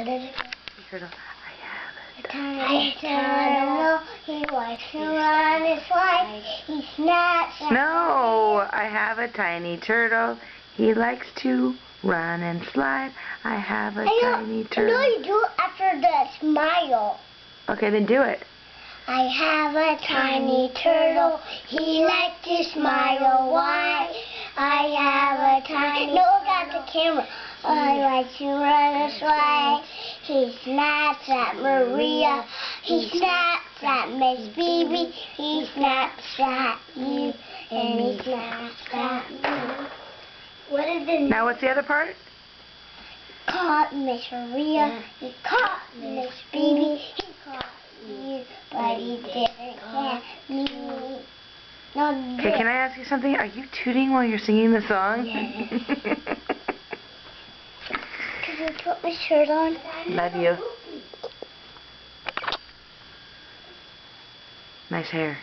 How does it go? Turtle. I have a tiny turtle. He likes to run and slide. He snaps. No, I have a tiny turtle. He likes to run and slide. I have a tiny turtle. I know you do it after the smile. Okay, then do it. I have a tiny turtle. He likes to smile. Why? I have a tiny. No, look at the camera. I like to run and slide. He snaps at Maria. He snaps at Miss Phoebe. He snaps at you. And he snaps at me. What is the Now what's the other part? Caught Miss Maria. He caught Miss Phoebe. He caught you, but he didn't catch me. No, Okay, can I ask you something? Are you tooting while you're singing the song? Yes. Can you put my shirt on? Love you. Nice hair.